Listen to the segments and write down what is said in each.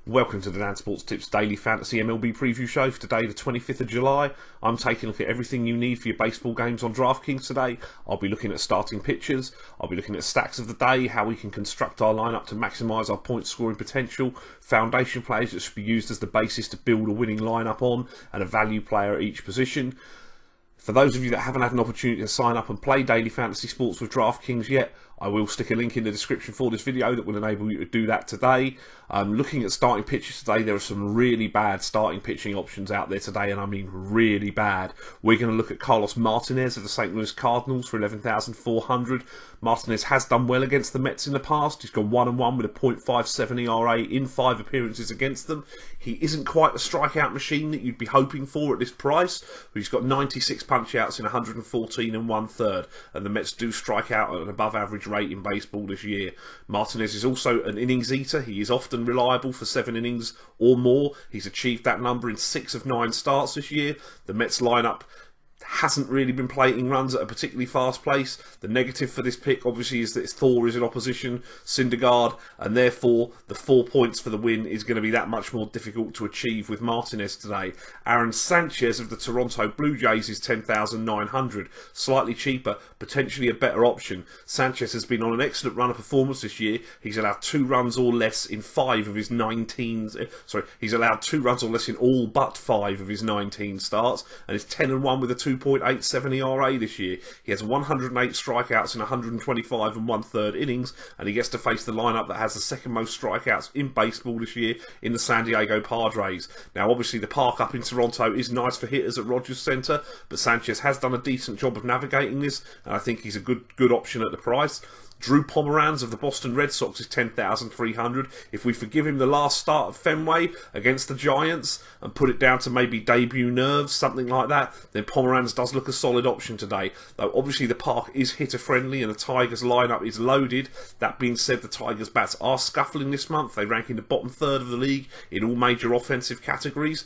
Welcome to the Dan Sports Tips Daily Fantasy MLB Preview Show for today, the 25th of July. I'm taking a look at everything you need for your baseball games on DraftKings today. I'll be looking at starting pitchers, I'll be looking at stacks of the day, how we can construct our lineup to maximise our point scoring potential, foundation players that should be used as the basis to build a winning lineup on, and a value player at each position. For those of you that haven't had an opportunity to sign up and play Daily Fantasy Sports with DraftKings yet, I will stick a link in the description for this video that will enable you to do that today. Looking at starting pitchers today, there are some really bad starting pitching options out there today, and I mean really bad. We're going to look at Carlos Martinez of the St. Louis Cardinals for 11,400. Martinez has done well against the Mets in the past. He's gone 1-1 with a .57 ERA in 5 appearances against them. He isn't quite the strikeout machine that you'd be hoping for at this price, but he's got 96 punch-outs in 114 1/3, and the Mets do strike out at an above average rate in baseball this year. Martinez is also an innings eater. He is often reliable for 7 innings or more. He's achieved that number in 6 of 9 starts this year. The Mets lineup hasn't really been plating runs at a particularly fast pace. The negative for this pick obviously is that Thor is in opposition, Syndergaard, and therefore the 4 points for the win is going to be that much more difficult to achieve with Martinez today. Aaron Sanchez of the Toronto Blue Jays is 10,900, slightly cheaper, potentially a better option. Sanchez has been on an excellent run of performance this year. He's allowed 2 runs or less in 5 of his 19. He's allowed 2 runs or less in all but 5 of his 19 starts, and is 10-1 with a 2.87 ERA this year. He has 108 strikeouts in 125 1/3 innings, and he gets to face the lineup that has the second most strikeouts in baseball this year in the San Diego Padres. Now, obviously, the park up in Toronto is nice for hitters at Rogers Centre, but Sanchez has done a decent job of navigating this, and I think he's a good option at the price. Drew Pomeranz of the Boston Red Sox is 10,300. If we forgive him the last start at Fenway against the Giants and put it down to maybe debut nerves, something like that, then Pomeranz does look a solid option today. Though obviously the park is hitter friendly and the Tigers lineup is loaded. That being said, the Tigers bats are scuffling this month. They rank in the bottom third of the league in all major offensive categories.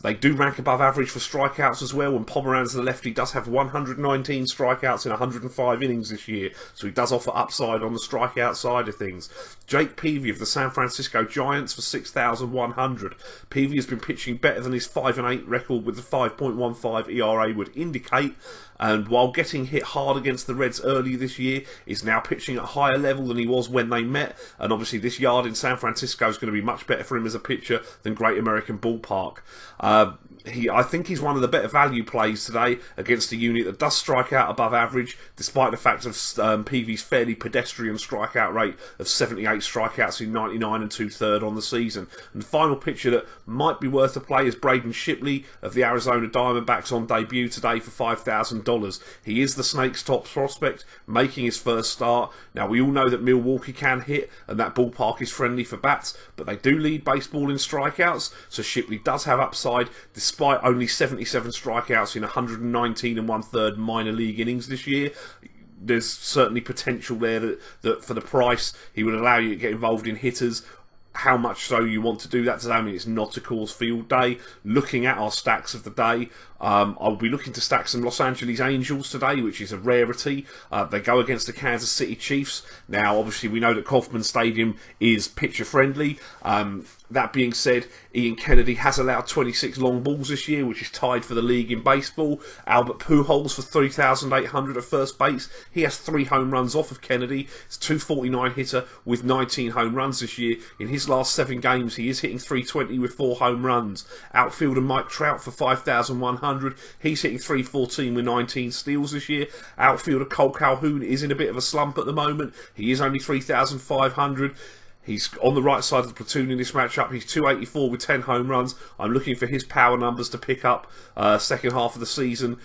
They do rank above average for strikeouts as well, and Pomeranz, the lefty, does have 119 strikeouts in 105 innings this year, so he does offer upside on the strikeout side of things. Jake Peavy of the San Francisco Giants for 6,100. Peavy has been pitching better than his 5-8 record with the 5.15 ERA would indicate, and while getting hit hard against the Reds earlier this year, is now pitching at a higher level than he was when they met, and obviously this yard in San Francisco is going to be much better for him as a pitcher than Great American Ballpark. I think he's one of the better value plays today against a unit that does strike out above average, despite the fact of Peavy's fairly pedestrian strikeout rate of 78 strikeouts in 99 2/3 on the season. And the final pitcher that might be worth a play is Braden Shipley of the Arizona Diamondbacks on debut today for $5,000. He is the Snakes' top prospect, making his first start. Now, we all know that Milwaukee can hit, and that ballpark is friendly for bats, but they do lead baseball in strikeouts, so Shipley does have upside, despite only 77 strikeouts in 119 1/3 minor league innings this year. There's certainly potential there that for the price, he would allow you to get involved in hitters. How much so you want to do that today? I mean, it's not a Coors Field day. Looking at our stacks of the day, I'll be looking to stack some Los Angeles Angels today, which is a rarity. They go against the Kansas City Chiefs. Now, obviously, we know that Kauffman Stadium is pitcher-friendly. That being said, Ian Kennedy has allowed 26 long balls this year, which is tied for the league in baseball. Albert Pujols for 3,800 at first base. He has 3 home runs off of Kennedy. He's a 249 hitter with 19 home runs this year. In his last 7 games, he is hitting 320 with 4 home runs. Outfielder Mike Trout for 5,100. He's hitting 314 with 19 steals this year. Outfielder Cole Calhoun is in a bit of a slump at the moment. He is only 3,500. He's on the right side of the platoon in this matchup. He's 284 with 10 home runs. I'm looking for his power numbers to pick up second half of the season.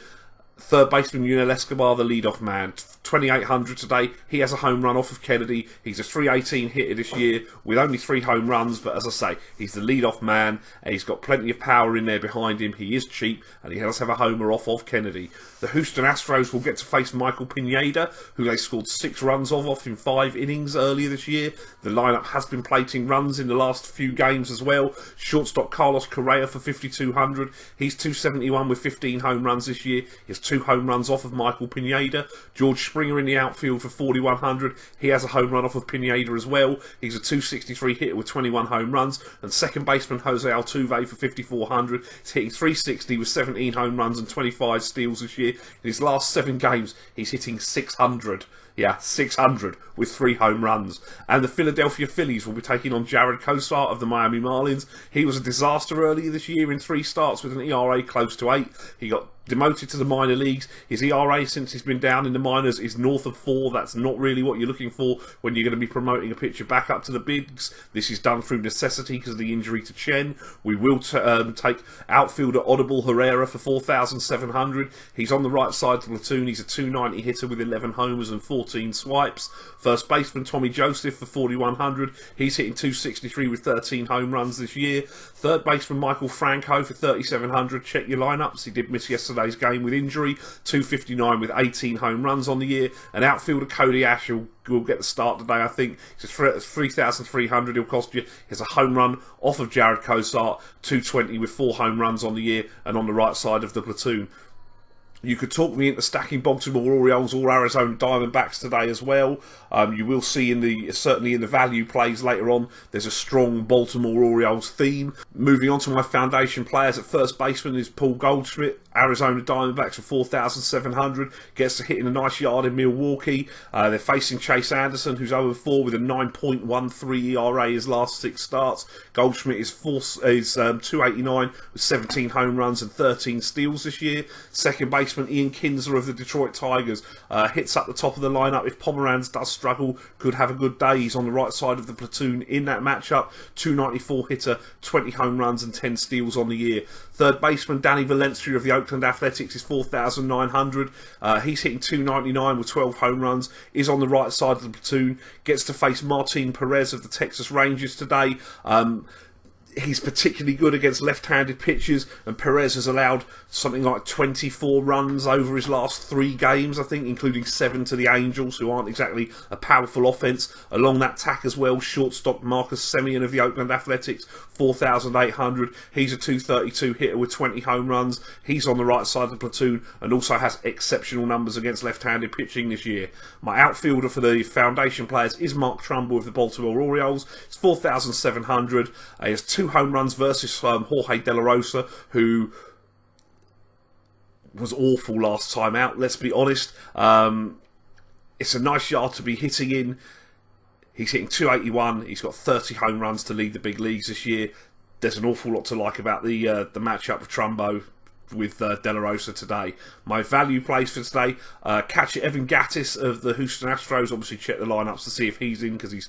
Third baseman Yunel Escobar, the leadoff man, 2,800 today. He has a home run off of Kennedy. He's a 318 hitter this year with only 3 home runs, but as I say, he's the leadoff man, and he's got plenty of power in there behind him. He is cheap, and he does have a homer off of Kennedy. The Houston Astros will get to face Michael Pineda, who they scored 6 runs off in 5 innings earlier this year. The lineup has been plating runs in the last few games as well. Shortstop Carlos Correa for 5,200. He's 271 with 15 home runs this year. He has 2 home runs off of Michael Pineda. George Springer in the outfield for 4,100. He has a home run off of Pineda as well. He's a 263 hitter with 21 home runs. And second baseman Jose Altuve for 5,400. He's hitting 360 with 17 home runs and 25 steals this year. In his last 7 games, he's hitting 600. Yeah, 600 with 3 home runs. And the Philadelphia Phillies will be taking on Jared Cosart of the Miami Marlins. He was a disaster earlier this year in 3 starts with an ERA close to 8. He got demoted to the minor leagues. His ERA since he's been down in the minors is north of 4. That's not really what you're looking for when you're going to be promoting a pitcher back up to the bigs. This is done through necessity because of the injury to Chen. We will take outfielder Odubel Herrera for 4,700. He's on the right side of the platoon. He's a 290 hitter with 11 homers and 14 swipes. First baseman Tommy Joseph for 4,100. He's hitting 263 with 13 home runs this year. Third baseman Michael Franco for 3,700. Check your lineups. He did miss yesterday's game with injury. 259 with 18 home runs on the year. And outfielder Cody Ash will get the start today, I think. It's 3,300 he'll cost you. He has a home run off of Jared Cosart. 220 with 4 home runs on the year and on the right side of the platoon. You could talk me into stacking Baltimore Orioles or Arizona Diamondbacks today as well. You will see certainly in the value plays later on, there's a strong Baltimore Orioles theme. Moving on to my foundation players, at first baseman is Paul Goldschmidt. Arizona Diamondbacks for 4,700. Gets to hit in a nice yard in Milwaukee. They're facing Chase Anderson, who's 0-4 with a 9.13 ERA his last 6 starts. Goldschmidt is 289 with 17 home runs and 13 steals this year. Second baseman Ian Kinsler of the Detroit Tigers hits up the top of the lineup. If Pomeranz does struggle, could have a good day. He's on the right side of the platoon in that matchup. 294 hitter, 20 home runs and 10 steals on the year. Third baseman Danny Valencia of the Oakland Athletics is 4,900. He's hitting 299 with 12 home runs. Is on the right side of the platoon. Gets to face Martin Perez of the Texas Rangers today. He's particularly good against left-handed pitchers, and Perez has allowed something like 24 runs over his last 3 games, I think, including 7 to the Angels, who aren't exactly a powerful offense. Along that tack as well, shortstop Marcus Semien of the Oakland Athletics, 4,800. He's a 232 hitter with 20 home runs. He's on the right side of the platoon and also has exceptional numbers against left-handed pitching this year. My outfielder for the foundation players is Mark Trumbull of the Baltimore Orioles. It's 4,700. He has 2 home runs versus Jorge De La Rosa, who was awful last time out, let's be honest. It's a nice yard to be hitting in. He's hitting 281. He's got 30 home runs to lead the big leagues this year. There's an awful lot to like about the matchup of Trumbo with De La Rosa today. My value plays for today, catcher Evan Gattis of the Houston Astros. Obviously check the lineups to see if he's in, because he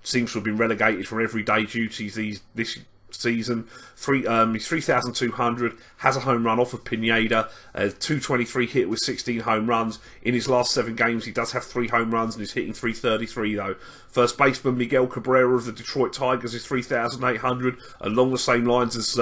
seems to have been relegated from everyday duties this season. He's 3,200, has a home run off of Pineda, 223 hit with 16 home runs. In his last 7 games, he does have 3 home runs and he's hitting 333 though. First baseman Miguel Cabrera of the Detroit Tigers is 3,800, along the same lines as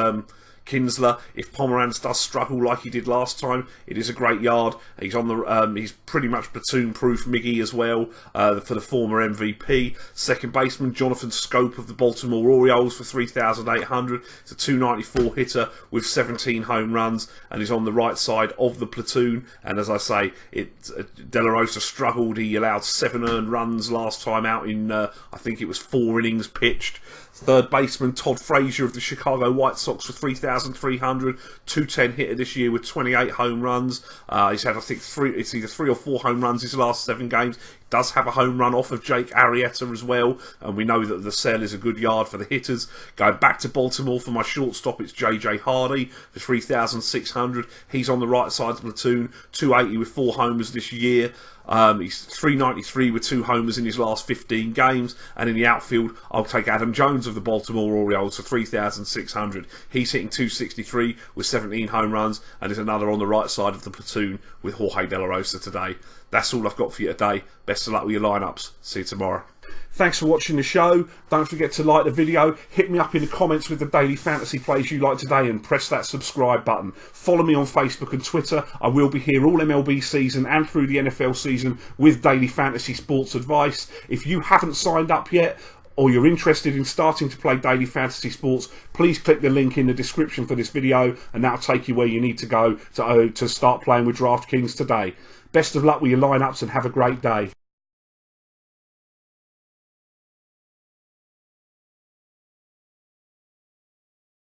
Kinsler. If Pomeranz does struggle like he did last time, it is a great yard. He's on the he's pretty much platoon-proof Miggy as well, for the former MVP. Second baseman Jonathan Scope of the Baltimore Orioles for 3,800. It's a 294 hitter with 17 home runs, and he's on the right side of the platoon. And as I say, De La Rosa struggled. He allowed 7 earned runs last time out in I think it was 4 innings pitched. Third baseman Todd Frazier of the Chicago White Sox for 3,300, 210 hitter this year with 28 home runs. He's had, I think, it's either 3 or 4 home runs his last 7 games. Does have a home run off of Jake Arrieta as well, and we know that the cell is a good yard for the hitters. Going back to Baltimore for my shortstop, it's JJ Hardy for 3,600. He's on the right side of the platoon, 280 with 4 homers this year. He's 393 with 2 homers in his last 15 games. And in the outfield, I'll take Adam Jones of the Baltimore Orioles for 3,600. He's hitting 263 with 17 home runs, and is another on the right side of the platoon with Jorge De La Rosa today. That's all I've got for you today. Best of luck with your lineups. See you tomorrow. Thanks for watching the show. Don't forget to like the video. Hit me up in the comments with the daily fantasy plays you like today, and press that subscribe button. Follow me on Facebook and Twitter. I will be here all MLB season and through the NFL season with daily fantasy sports advice. If you haven't signed up yet, or you're interested in starting to play daily fantasy sports, please click the link in the description for this video, and that'll take you where you need to go to start playing with DraftKings today. Best of luck with your lineups and have a great day.